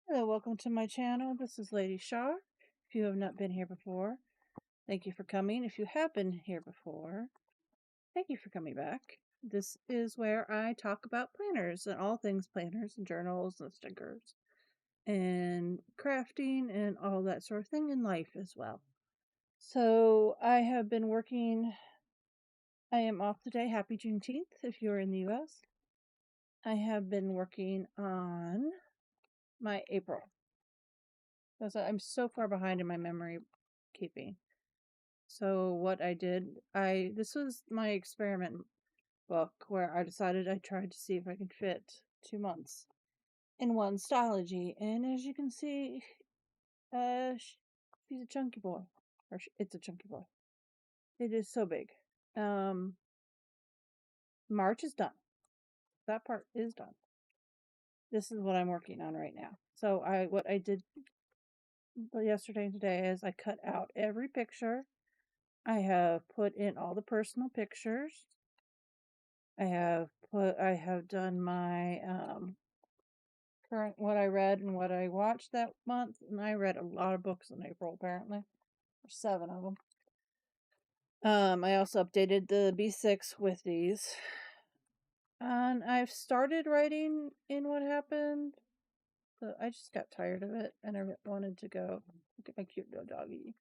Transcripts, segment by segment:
Hello, welcome to my channel. This is Lady Shaw. If you have not been here before, thank you for coming. If you have been here before, thank you for coming back. This is where I talk about planners and all things planners and journals and stickers and crafting and all that sort of thing in life as well. So I have been working. I am off today. Happy Juneteenth if you're in the US. I have been working on my April. Because I'm so far behind in my memory keeping. So what I did, this was my experiment book where I decided I tried to see if I could fit 2 months in one stylogy. And as you can see, he's a chunky boy. Or it's a chunky boy. It is so big. March is done. That part is done. This is what I'm working on right now. So what I did yesterday and today is I cut out every picture. I have put in all the personal pictures. I have done my current what I read and what I watched that month, and I read a lot of books in April apparently. There's 7 of them. I also updated the B6 with these. And I've started writing in what happened. But I just got tired of it and I wanted to go. Look at my cute little doggy.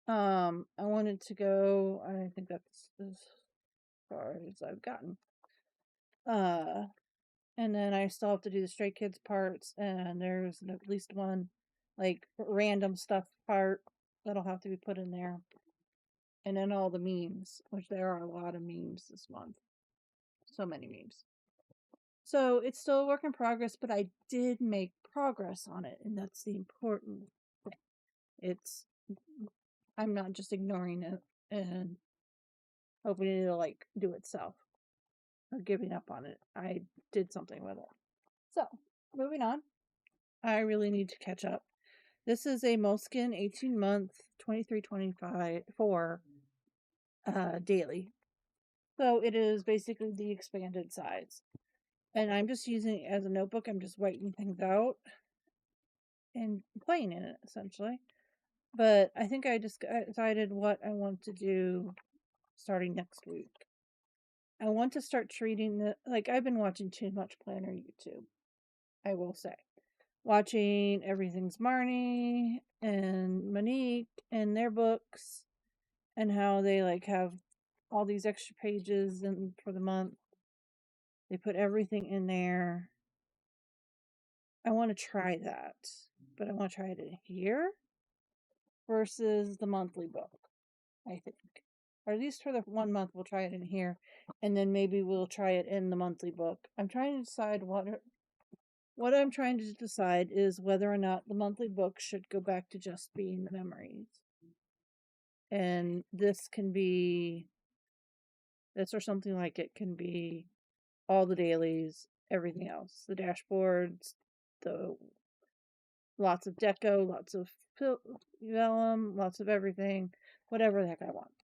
I wanted to go. I think that's as far as I've gotten. And then I still have to do the Stray Kids parts, and there's at least one like random stuff part that'll have to be put in there. And then all the memes, which there are a lot of memes this month. So many memes. So it's still a work in progress, but I did make progress on it, and that's the important thing. I'm not just ignoring it and hoping it'll like do itself or giving up on it. I did something with it. So, moving on. I really need to catch up. This is a Moleskine 18-month 23-24 daily. So it is basically the expanded size. And I'm just using it as a notebook. I'm just writing things out and playing in it, essentially. But I think I just decided what I want to do starting next week. I want to start treating I've been watching too much planner YouTube, I will say. Watching Everything's Marnie and Monique and their books and how they have all these extra pages and for the month. They put everything in there. I want to try that, but I want to try it in here versus the monthly book, I think. Or at least for the 1 month, we'll try it in here, and then maybe we'll try it in the monthly book. I'm trying to decide what I'm trying to decide is whether or not the monthly book should go back to just being the memories. And this or something like it can be all the dailies, everything else, the dashboards, the lots of deco, lots of vellum, lots of everything, whatever the heck I want.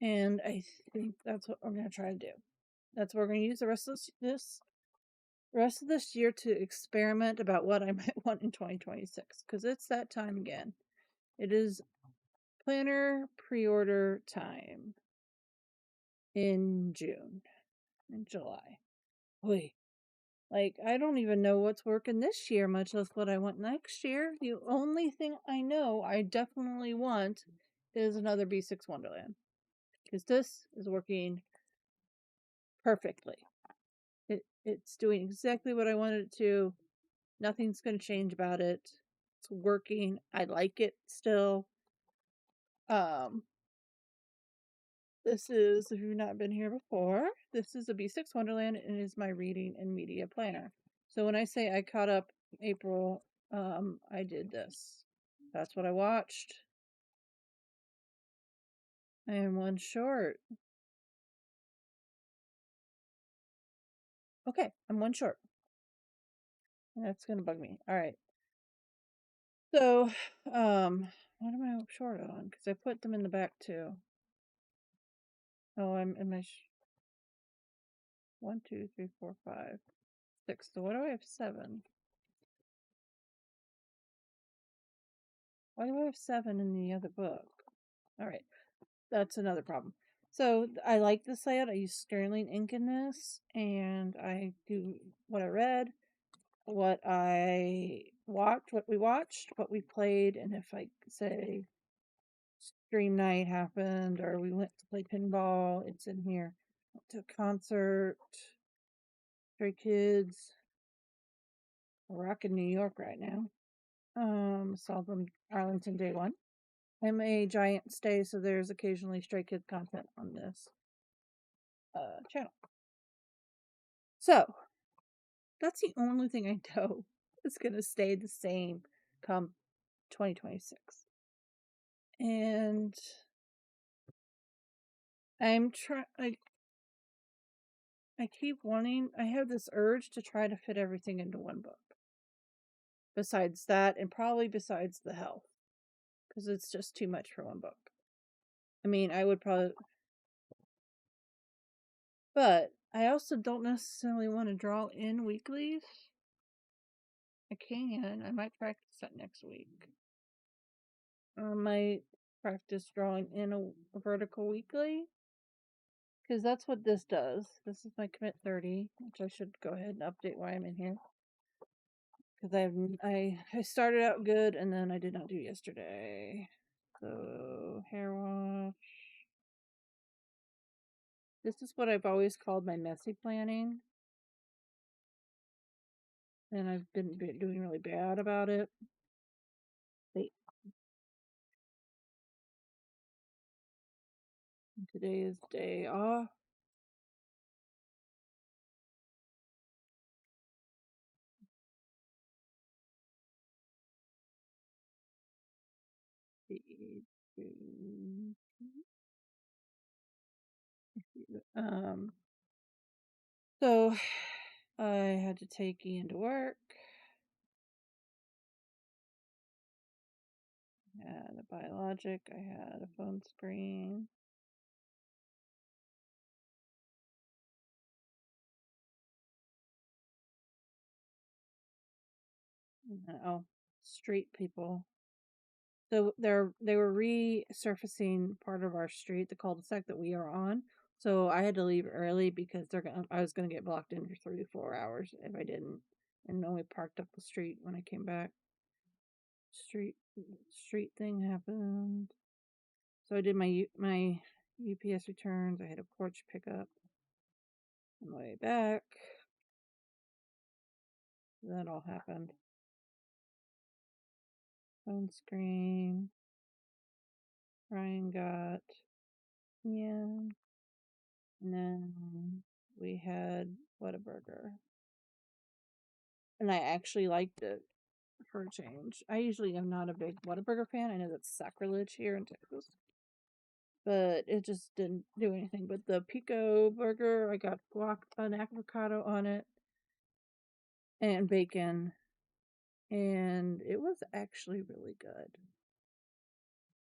And I think that's what I'm going to try to do. That's what we're going to use the rest of this year to experiment about what I might want in 2026, because it's that time again. It is planner pre-order time in June and July. Wait, I don't even know what's working this year, much less what I want next year. The only thing I know I definitely want is another B6 Wonderland, because this is working perfectly. It's doing exactly what I wanted it to. Nothing's going to change about it. It's working. I like it still. This is, if you've not been here before, this is a B6 Wonderland, and it is my reading and media planner. So when I say I caught up April, I did this. That's what I watched. I am one short. Okay, I'm one short. That's gonna bug me. All right. So, what am I short on? Because I put them in the back too. Oh, I'm in my 1, 2, 3, 4, 5. 6. So why do I have 7? Why do I have 7 in the other book? All right, that's another problem. So I like this layout. I use Sterling ink in this, and I do what I read, what I watched, what we played, and if I say stream night happened or we went to play pinball, it's in here. Went to a concert, Stray Kids. We're rocking New York right now. Saw them Arlington Day 1. I'm a giant stay, so there's occasionally Stray Kids content on this channel. So that's the only thing I know is gonna stay the same come 2026. And I'm I keep wanting, I have this urge to try to fit everything into one book. Besides that, and probably besides the health, because it's just too much for one book. I mean, I would probably, but I also don't necessarily want to draw in weeklies. I can. I might practice that next week. I might practice drawing in a vertical weekly, because that's what this does. This is my commit 30, which I should go ahead and update why I'm in here. Because I started out good and then I did not do yesterday. So hair wash. This is what I've always called my messy planning. And I've been doing really bad about it. Today is day off. So I had to take Ian to work. I had a biologic. I had a phone screen. Oh, street people. So they were resurfacing part of our street, the cul-de-sac that we are on. So I had to leave early because I was gonna get blocked in for 3 to 4 hours if I didn't, and only parked up the street when I came back. Street thing happened. So I did my UPS returns. I had a porch pickup on the way back. That all happened. Phone screen. Ryan got in. And then we had Whataburger. And I actually liked it for a change. I usually am not a big Whataburger fan. I know that's sacrilege here in Texas. But it just didn't do anything. But the Pico burger, I got an avocado on it and bacon. And it was actually really good.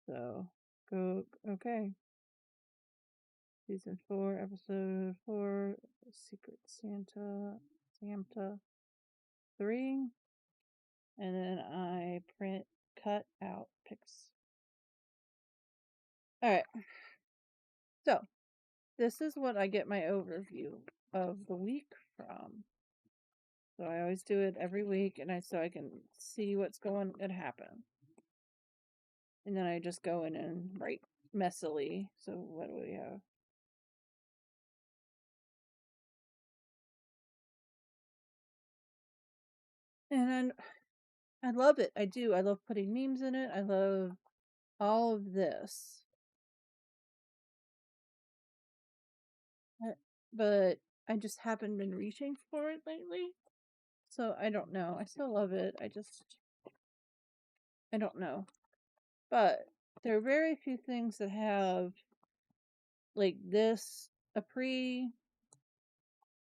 So, okay. Season 4, episode 4, Secret Santa 3. And then I cut out pics. Alright. So, this is what I get my overview of the week from. So I always do it every week, and so I can see what's going to happen. And then I just go in and write messily. So what do we have? And I love it. I do. I love putting memes in it. I love all of this. But I just haven't been reaching for it lately. So I don't know. I still love it. I don't know. But there are very few things that have like this,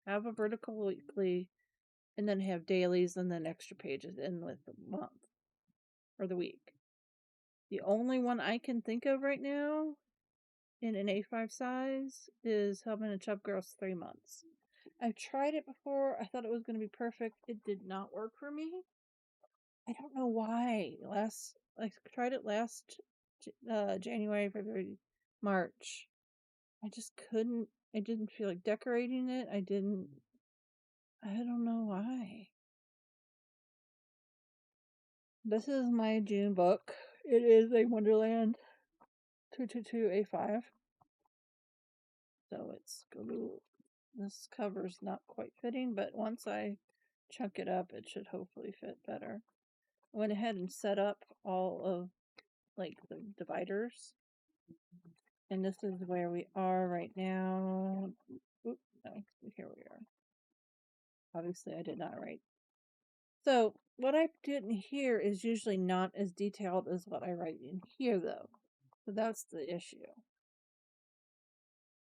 have a vertical weekly, and then have dailies and then extra pages in with the month or the week. The only one I can think of right now in an A5 size is Helping a Chub Girl's 3 months. I've tried it before. I thought it was going to be perfect. It did not work for me. I don't know why. I tried it last January, February, March. I just couldn't. I didn't feel like decorating it. I don't know why. This is my June book. It is a Wonderland 222A5. So it's this cover's not quite fitting, but once I chunk it up, it should hopefully fit better. I went ahead and set up all of like the dividers. And this is where we are right now. Oop, no, here we are. Obviously, I did not write. So what I did in here is usually not as detailed as what I write in here, though. So that's the issue.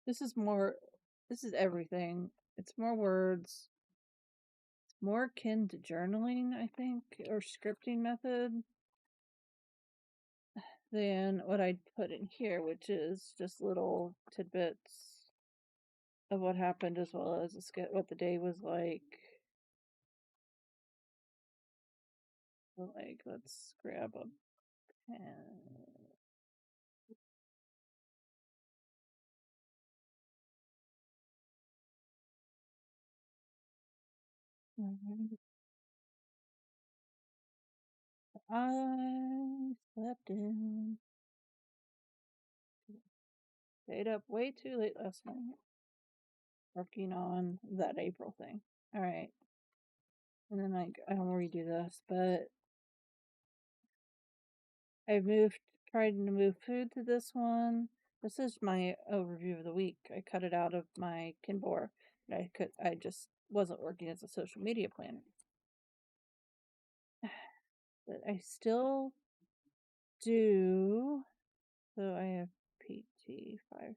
This is everything. It's more words. It's more akin to journaling, I think, or scripting method than what I put in here, which is just little tidbits of what happened as well as what the day was like. Like, let's grab a pen. I slept in. Stayed up way too late last night working on that April thing. All right. And then I don't redo this, but I've tried to move food to this one. This is my overview of the week. I cut it out of my Kinbor. I just wasn't working as a social media planner. But I still do. So I have PT5.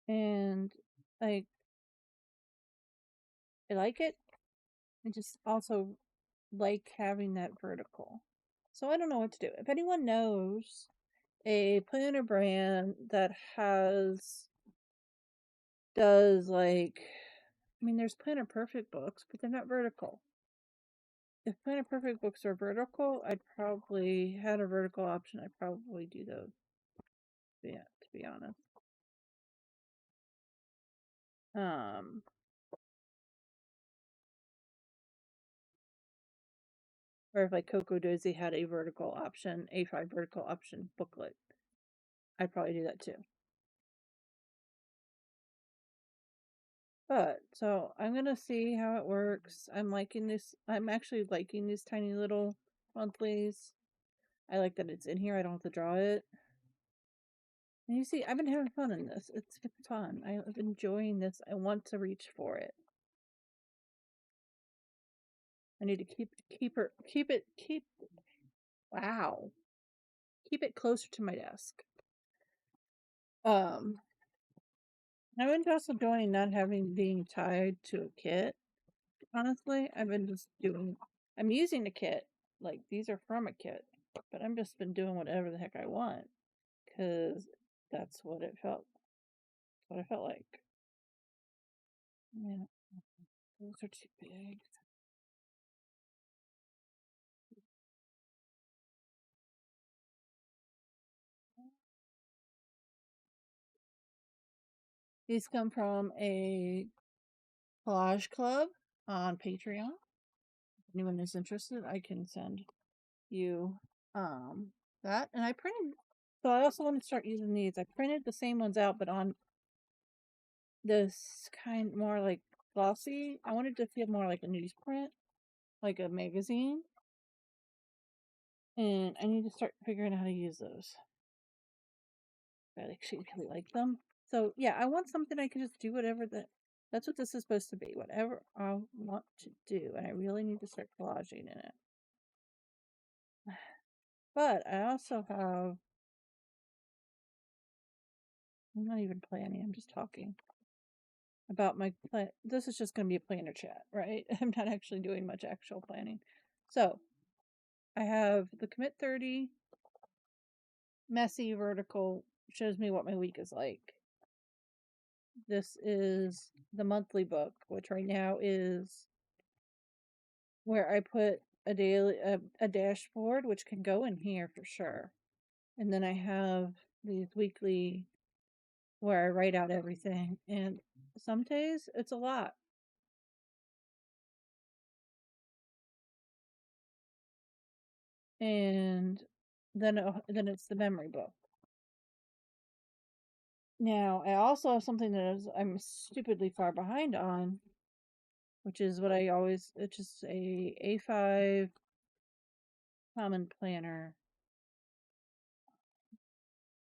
And like I like it. I just also like having that vertical. So I don't know what to do. If anyone knows a planner brand that does like, I mean, there's Planner Perfect books, but they're not vertical. If Planner Perfect books are vertical, I'd probably had a vertical option. I'd probably do those. Yeah, to be honest. Or if like Coco Dozy had a vertical option, A5 vertical option booklet, I'd probably do that too. But so I'm gonna see how it works. I'm liking this. I'm actually liking these tiny little monthlies. I like that it's in here. I don't have to draw it. And you see, I've been having fun in this. It's fun. I'm enjoying this. I want to reach for it. I need to wow. Keep it closer to my desk. I'm also enjoying not being tied to a kit. Honestly, I'm using a kit. Like, these are from a kit. But I'm just been doing whatever the heck I want. Because that's what it felt. What I felt like. Yeah. Those are too big. These come from a collage club on Patreon. If anyone is interested, I can send you that. And I printed, so I also want to start using these. I printed the same ones out, but on this kind more like glossy. I wanted to feel more like a newsprint, like a magazine. And I need to start figuring out how to use those. I actually really like them. So yeah, I want something I can just do whatever that's what this is supposed to be. Whatever I want to do. And I really need to start collaging in it. But I also have I'm not even planning, I'm just talking. about my plan. This is just going to be a planner chat, right? I'm not actually doing much actual planning. So I have the commit 30 messy vertical, shows me what my week is like. This is the monthly book, which right now is where I put a daily a dashboard, which can go in here for sure. And then I have these weekly where I write out everything. And some days it's a lot. And then it's the memory book. Now I also have something that I'm stupidly far behind on, which is what I always, it's just a A5 common planner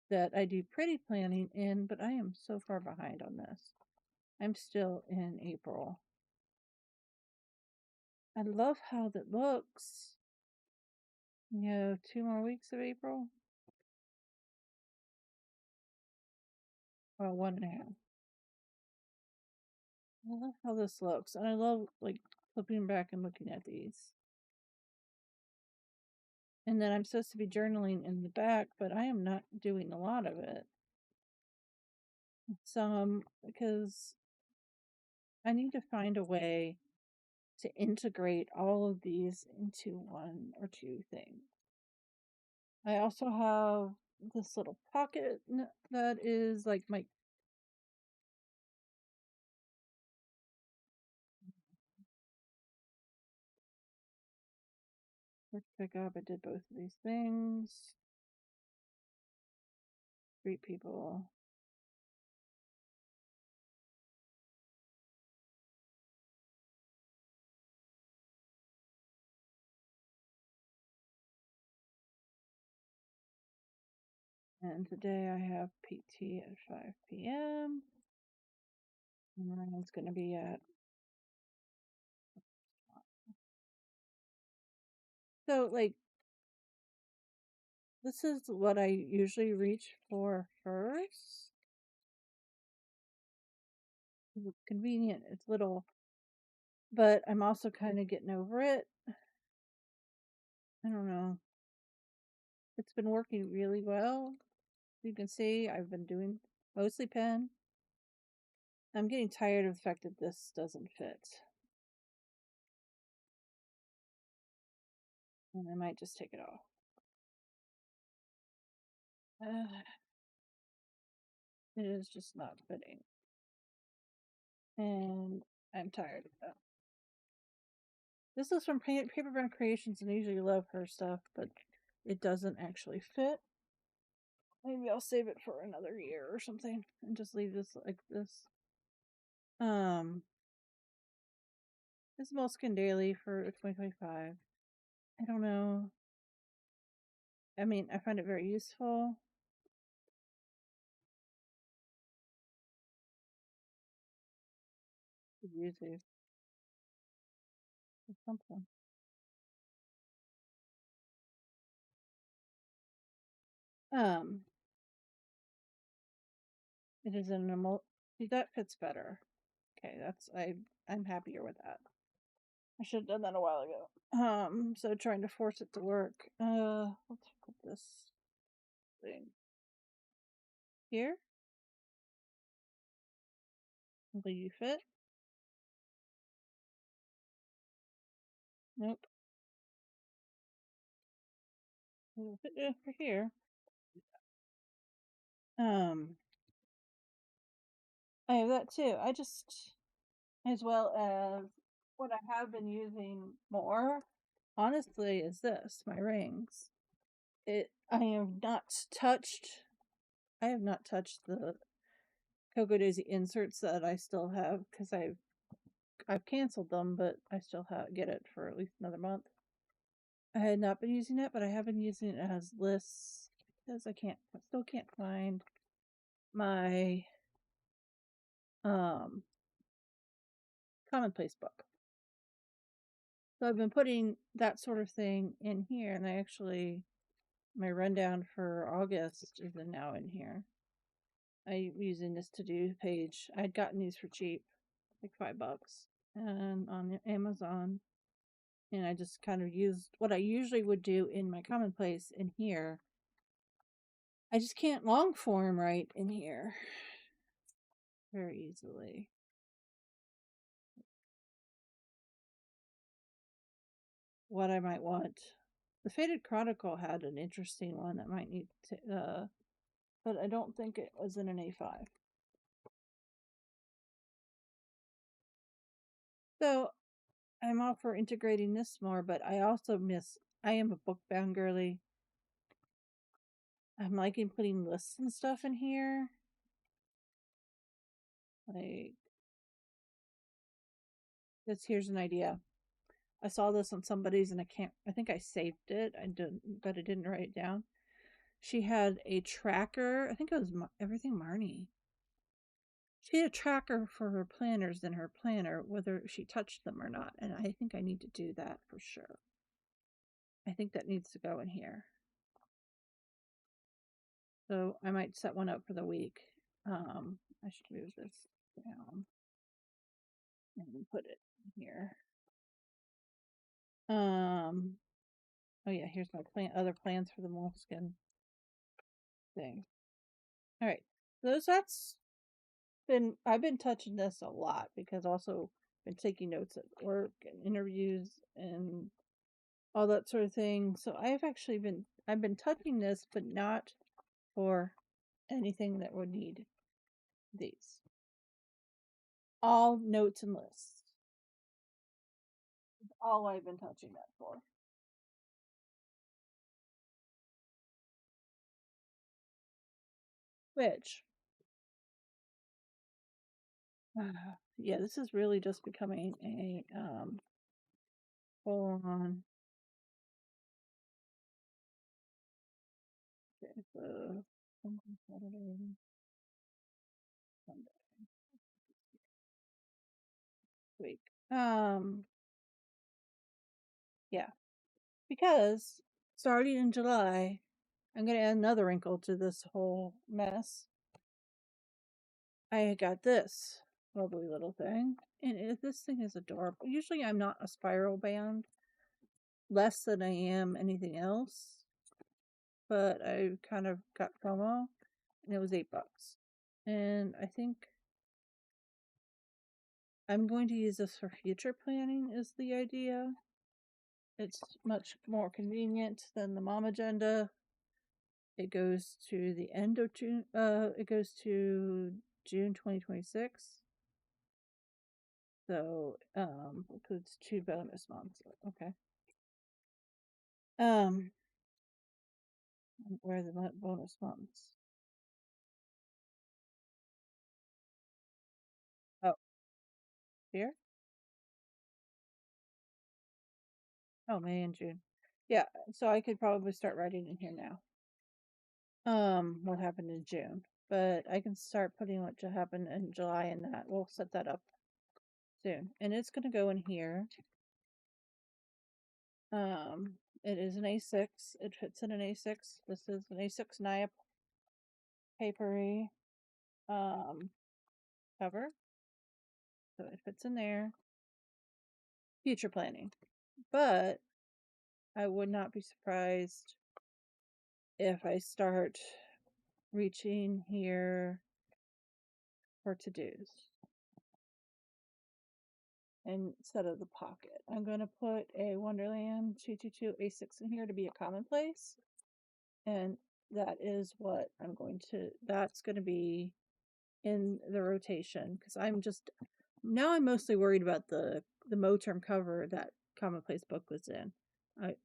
that I do pretty planning in, but I am so far behind on this. I'm still in April. I love how that looks. You have 2 more weeks of April. Well, 1.5. I love how this looks, and I love like flipping back and looking at these. And then I'm supposed to be journaling in the back, but I am not doing a lot of it. Some because I need to find a way to integrate all of these into one or two things. I also have this little pocket that is like my work pickup. I did both of these things. Greet people. And today I have PT at 5 p.m. And Ryan's going to be at. So, like, this is what I usually reach for first. It's convenient. It's little. But I'm also kind of getting over it. I don't know. It's been working really well. You can see I've been doing mostly pen. I'm getting tired of the fact that this doesn't fit. And I might just take it off. It is just not fitting. And I'm tired of that. This is from Paperburn Creations, and I usually love her stuff, but it doesn't actually fit. Maybe I'll save it for another year or something and just leave this like this. This is Moleskin Daily for 2025. I don't know. I mean, I find it very useful. YouTube or something. Um, it is an see, that fits better. Okay, I'm happier with that. I should have done that a while ago. So trying to force it to work. Let's put this thing here. Will you fit? Nope. It'll fit over here. I have that too. I just, as well as what I have been using more, honestly, is this, my rings. I have not touched the Cocoa Daisy inserts that I still have because I've canceled them, but I still get it for at least another month. I had not been using it, but I have been using it as lists because I still can't find my commonplace book. So I've been putting that sort of thing in here, and my rundown for August is now in here. I'm using this to-do page. I'd gotten these for cheap, like $5, and on Amazon. And I just kind of used what I usually would do in my commonplace in here. I just can't long form right in here very easily. What I might want. The Faded Chronicle had an interesting one that might need to, but I don't think it was in an A5. So I'm all for integrating this more, but I also I am a book-bound girly. I'm liking putting lists and stuff in here. Like, here's an idea. I saw this on somebody's and I think I saved it. But I didn't write it down. She had a tracker. I think it was Everything Marnie. She had a tracker for her planners in her planner, whether she touched them or not. And I think I need to do that for sure. I think that needs to go in here. So I might set one up for the week. I should move this down and put it here. Oh yeah, here's my other plans for the moleskin thing. All right, I've been touching this a lot because also been taking notes at work and interviews and all that sort of thing. So I've been touching this, but not for anything that would need these. All notes and lists. All I've been touching that for. Which, yeah, this is really just becoming a full on. Okay, so Saturday, Sunday, week. Yeah, because starting in July, I'm gonna add another wrinkle to this whole mess. I got this lovely little thing, and this thing is adorable. Usually, I'm not a spiral band, less than I am anything else, but I kind of got promo, and it was $8, and I think I'm going to use this for future planning. Is the idea? It's much more convenient than the mom agenda. It goes to the end of June. It goes to June 2026. So, includes 2 bonus months. Okay. Where are the bonus months? Oh, here? Oh, May and June. Yeah, so I could probably start writing in here now. What happened in June. But I can start putting what happened in July and that. We'll set that up soon. And it's gonna go in here. It is an A6. It fits in an A6. This is an A6 Naya papery cover. So it fits in there. Future planning. But I would not be surprised if I start reaching here for to-dos instead of the pocket. I'm going to put a Wonderland 222 A6 in here to be a commonplace. And that is what that's going to be in the rotation because I'm mostly worried about the Moterm cover that commonplace book was in.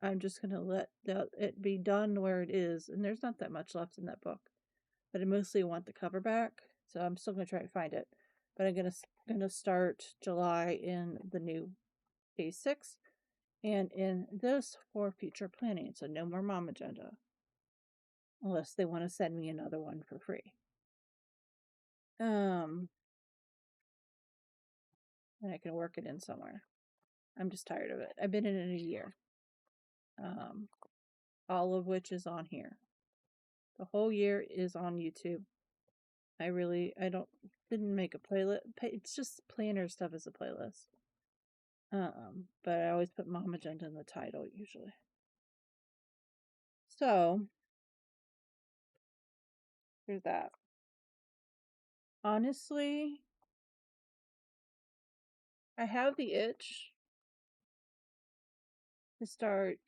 I'm just going to let it be done where it is, and there's not that much left in that book. But I mostly want the cover back, so I'm still going to try to find it. But I'm gonna start July in the new A6 and in this for future planning. So no more mom agenda, unless they want to send me another one for free. And I can work it in somewhere. I'm just tired of it. I've been in it a year. All of which is on here. The whole year is on YouTube. didn't make a playlist. It's just planner stuff as a playlist. But I always put Mom Agenda in the title usually. So there's that. Honestly, I have the itch to start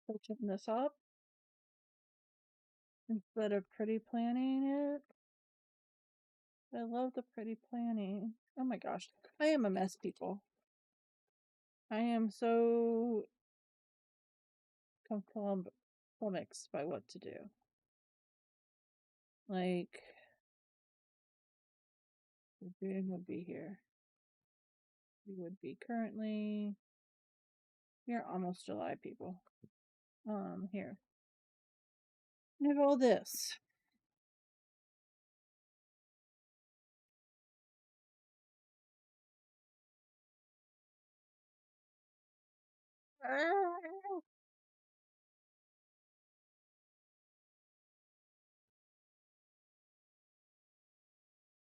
switching this up instead of pretty planning it. I love the pretty planning. Oh my gosh. I am a mess, people. I am so flummoxed by what to do. Like, June would be here. We would be currently. We're almost July, people. Here. I have all this.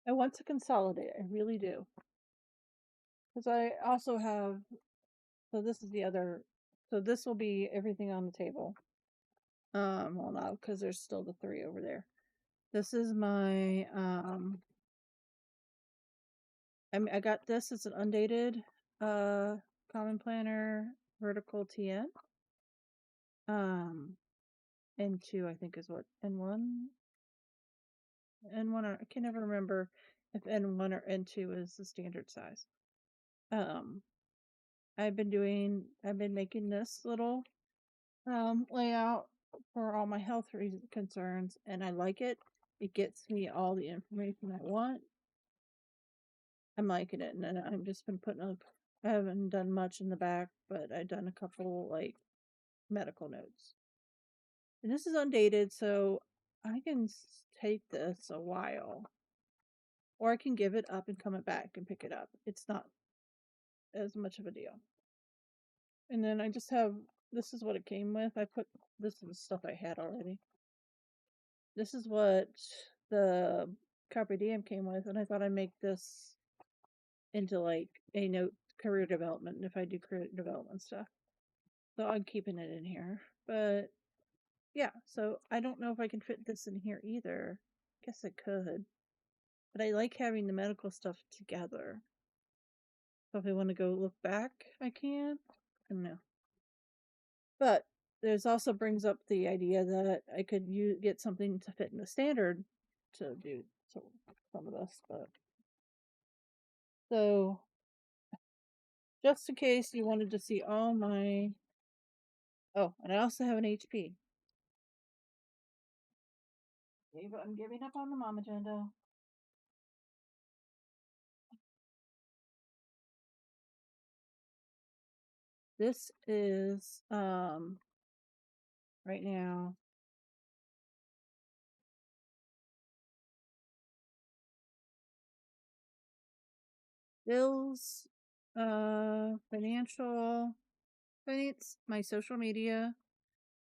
I want to consolidate. I really do. Because I also have. So this is the other. So this will be everything on the table. Well, no, because there's still the 3 over there. This is my. I got this as an undated common planner vertical TN. N2 I think is what N1. N1 I can never remember if N1 or N2 is the standard size. I've been making this little layout for all my health concerns, and I like it. It gets me all the information I want. I'm liking it, and then I've just been putting up. I haven't done much in the back, but I've done a couple like medical notes. And this is undated, so I can take this a while, or I can give it up and come it back and pick it up. It's not as much of a deal. And then I just have, this is what it came with. This is the stuff I had already. This is what the Carpe Diem came with, and I thought I'd make this into like a note career development if I do career development stuff. So I'm keeping it in here. But yeah, so I don't know if I can fit this in here either. Guess I could. But I like having the medical stuff together. So if I want to go look back, I can. I don't know. But there's also brings up the idea that I could get something to fit in the standard to do some of this. But so just in case you wanted to see all my. Oh, and I also have an HP. I'm giving up on the mom agenda. This is right now bills, finance, my social media,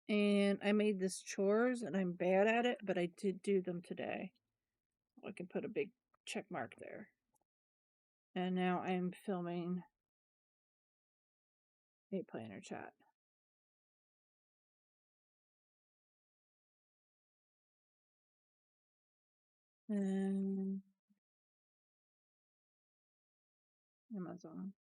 and I made this chores and I'm bad at it, but I did do them today. I can put a big check mark there. And now I'm filming a planner chat. And Amazon.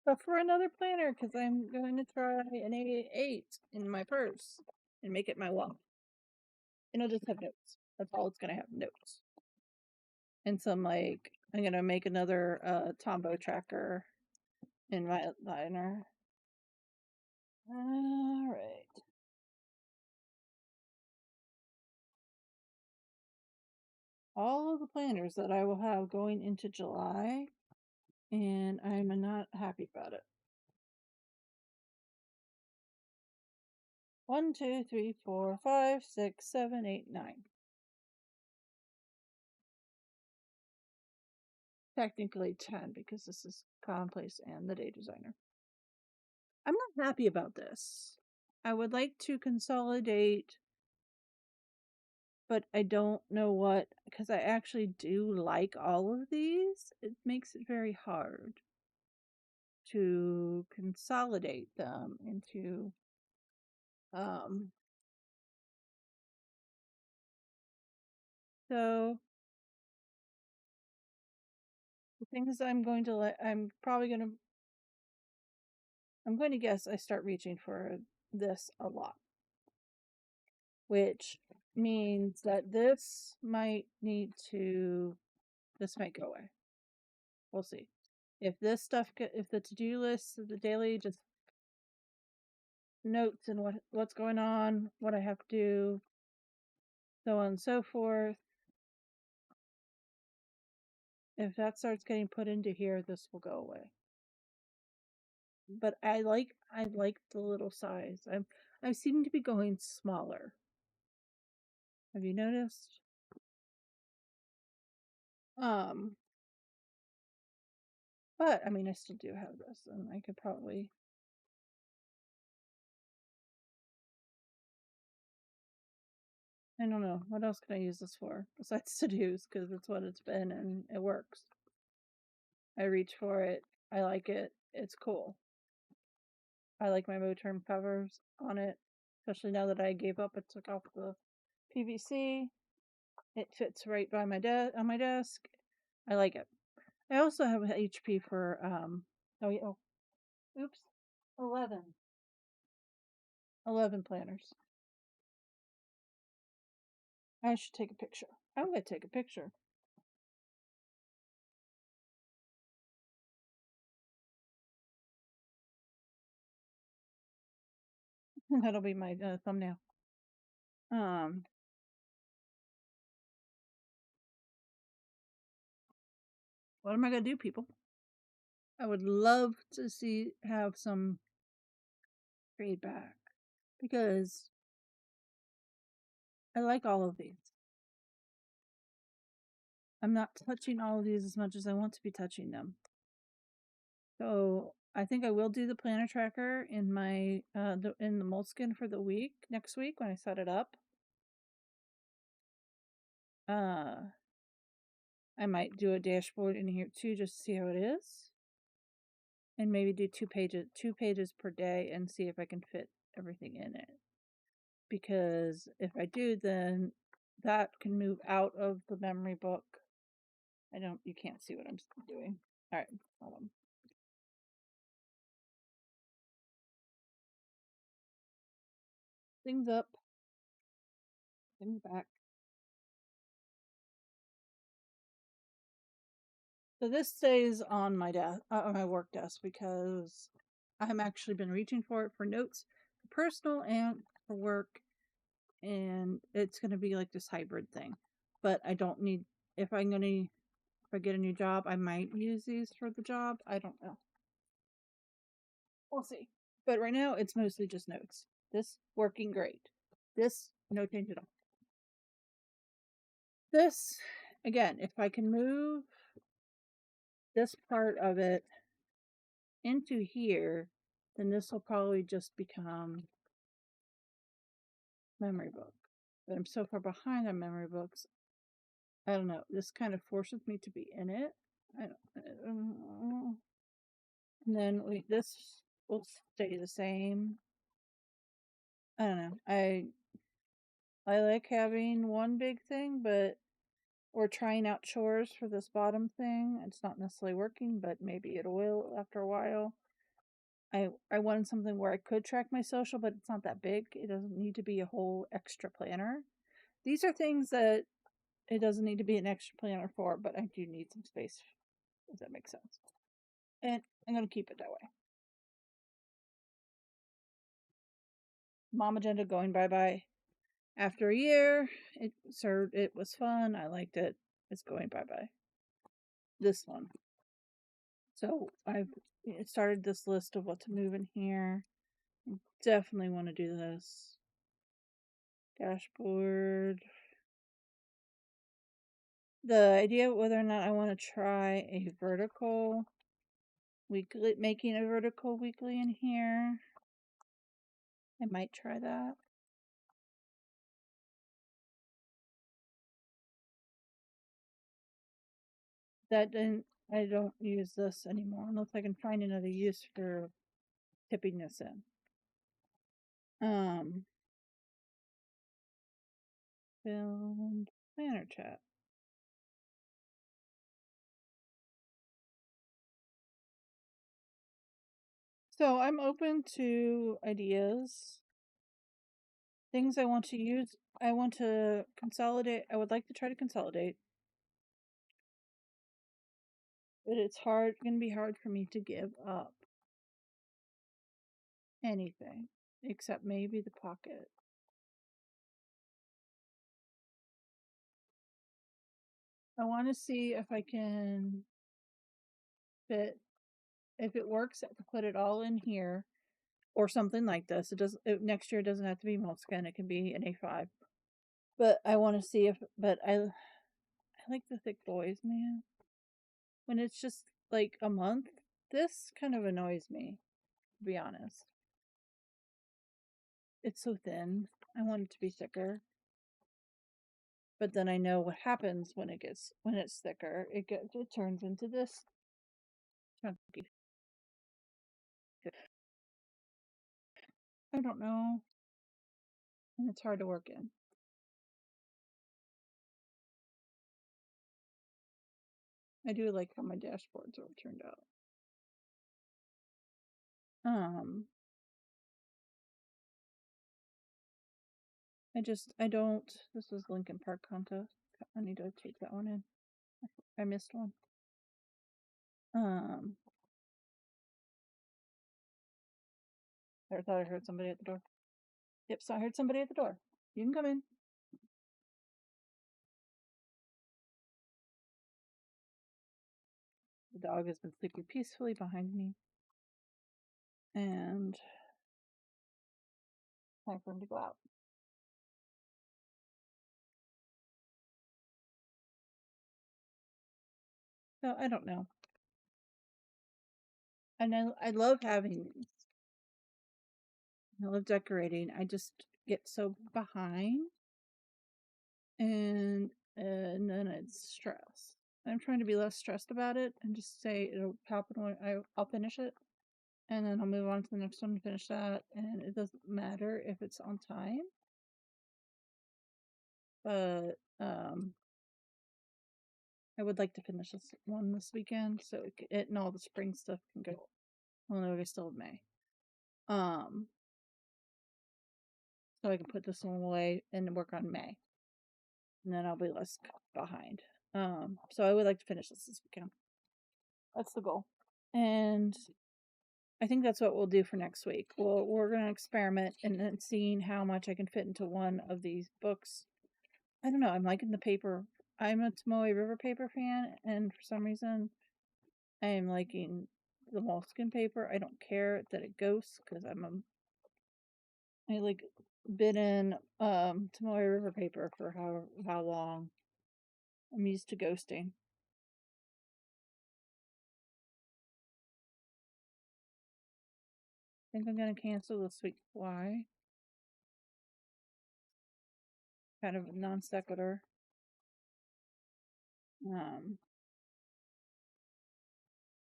But for another planner, because I'm going to try an 88 in my purse and make it my wall. And it'll just have notes. That's all it's going to have, notes. And some like, I'm going to make another Tombow tracker in my liner. All right. All of the planners that I will have going into July, and I'm not happy about it. 1, 2, 3, 4, 5, 6, 7, 8, 9. Technically 10 because this is commonplace and the day designer. I'm not happy about this. I would like to consolidate, but I don't know what, because I actually do like all of these. It makes it very hard to consolidate them into so the things I'm going to I'm going to guess I start reaching for this a lot, which means that this might go away. We'll see. If this stuff if the to-do list, the daily just notes and what's going on, what I have to do, so on and so forth. If that starts getting put into here, this will go away. But I like the little size. I seem to be going smaller. Have you noticed? But I mean, I still do have this, and I could probably. I don't know. What else can I use this for besides to-dos? Because it's what it's been, and it works. I reach for it. I like it. It's cool. I like my Moterm covers on it, especially now that I gave up and took off the PVC. It fits right by my on my desk. I like it. I also have an HP for oops, 11 planners. I should take a picture. I'm gonna take a picture. That'll be my thumbnail. What am I gonna do, people? I would love to have some feedback because I like all of these. I'm not touching all of these as much as I want to be touching them. So I think I will do the planner tracker in my in the Moleskin for the week next week when I set it up. I might do a dashboard in here too, just to see how it is, and maybe do 2 pages per day, and see if I can fit everything in it. Because if I do, then that can move out of the memory book. You can't see what I'm doing. All right, hold on. Things up, things back. So this stays on my desk, my work desk, because I've actually been reaching for it for notes, for personal and for work, and it's going to be like this hybrid thing. But I don't need if I get a new job, I might use these for the job. I don't know. We'll see. But right now, it's mostly just notes. This working great. This no change at all. This again, if I can move this part of it into here, then this will probably just become memory book. But I'm so far behind on memory books. I don't know. This kind of forces me to be in it. I don't know. And then this will stay the same. I don't know. I like having one big thing, but we're trying out chores for this bottom thing. It's not necessarily working, but maybe it will after a while. I wanted something where I could track my social, but it's not that big. It doesn't need to be a whole extra planner. These are things that it doesn't need to be an extra planner for, but I do need some space, if that makes sense. And I'm going to keep it that way. Mom Agenda going bye-bye. After a year, it was fun. I liked it. It's going bye-bye. This one. So I've started this list of what to move in here. Definitely want to do this. Dashboard. The idea of whether or not I want to try a vertical weekly, making a vertical weekly in here. I might try that. I don't use this anymore unless I can find another use for tipping this in. Filmed planner chat. So I'm open to ideas. Things I want to use. I want to consolidate. I would like to try to consolidate. But it's gonna be hard for me to give up anything except maybe the pocket. I want to see if I can fit, if it works, to put it all in here or something like this. Next year it doesn't have to be moleskin. It can be an A5. But I want to see but I like the thick boys, man. When it's just like a month, this kind of annoys me, to be honest. It's so thin. I want it to be thicker. But then I know what happens when it's thicker. It turns into this chunky. I don't know. And it's hard to work in. I do like how my dashboards are turned out. I don't. This was Lincoln Park contest. I need to take that one in. I missed one. I thought I heard somebody at the door. Yep, so I heard somebody at the door. You can come in. The dog has been sleeping peacefully behind me. And time for him to go out. So I don't know. And I love having these. I love decorating. I just get so behind. And then it's stress. I'm trying to be less stressed about it and just say it'll happen when I'll finish it. And then I'll move on to the next one and finish that. And it doesn't matter if it's on time. But I would like to finish this one this weekend so it and all the spring stuff can go. Well, no, we're still in May. So I can put this one away and work on May. And then I'll be less behind. So I would like to finish this weekend. That's the goal. And I think that's what we'll do for next week. We're going to experiment and then seeing how much I can fit into one of these books. I don't know. I'm liking the paper. I'm a Tomoe River paper fan, and for some reason, I am liking the moleskin paper. I don't care that it ghosts because I like been in Tomoe River paper for how long. I'm used to ghosting. I think I'm gonna cancel the sweet fly. Kind of non sequitur.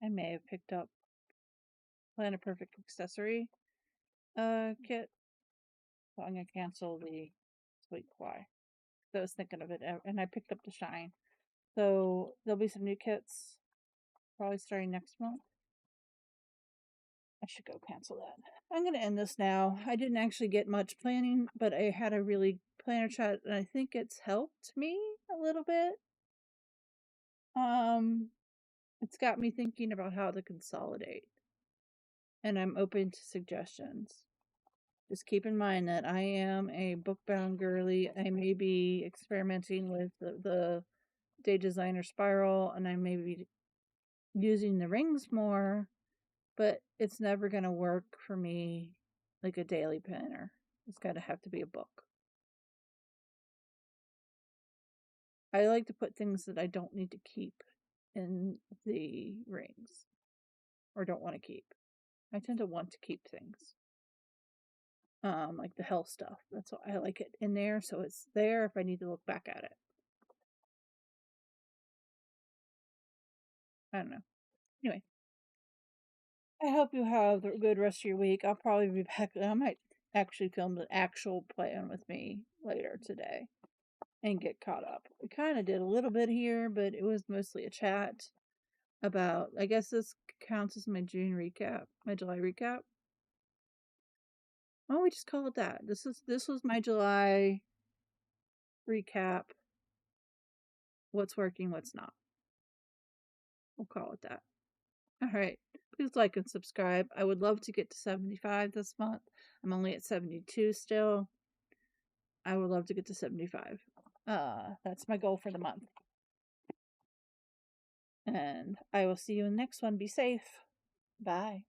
I may have picked up Planet Perfect accessory kit. So I'm gonna cancel the sweet fly. So I was thinking of it, and I picked up the shine. So there'll be some new kits probably starting next month. I should go cancel that. I'm gonna end this now. I didn't actually get much planning, but I had a really planner chat, and I think it's helped me a little bit. It's got me thinking about how to consolidate, and I'm open to suggestions. Just keep in mind that I am a book-bound girly. I may be experimenting with the Day Designer Spiral, and I may be using the rings more, but it's never going to work for me like a daily planner. It's got to have to be a book. I like to put things that I don't need to keep in the rings or don't want to keep. I tend to want to keep things. Like the health stuff. That's why I like it in there, so it's there if I need to look back at it. I don't know. Anyway, I hope you have a good rest of your week. I'll probably be back. I might actually film the actual plan with me later today and get caught up. We kind of did a little bit here, but it was mostly a chat about. I guess this counts as my June recap, my July recap. Why don't we just call it that? This was my July recap. What's working, what's not. We'll call it that. All right. Please like and subscribe. I would love to get to 75 this month. I'm only at 72 still. I would love to get to 75. That's my goal for the month. And I will see you in the next one. Be safe. Bye.